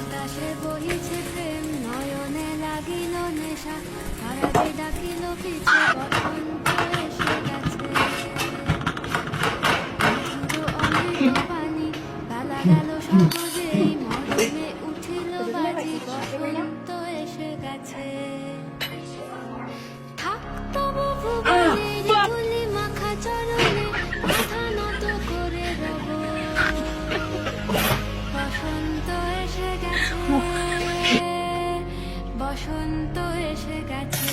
বাতাসে বহিছে প্রেম নয়নে লাগিল নেশা হারাবে ডাকিল পিছে বসন্ত এসে গেছে মধুর অমৃত পানি বেলা গেল সহজেই মরণে উঠিল বাজি বসন্ত এসে গেছে থাক তবু ভুবনের ধুলি মাখা চরণে মাথা নত করে রব বসন্ত এসে গেছে বসন্ত এসে গেছে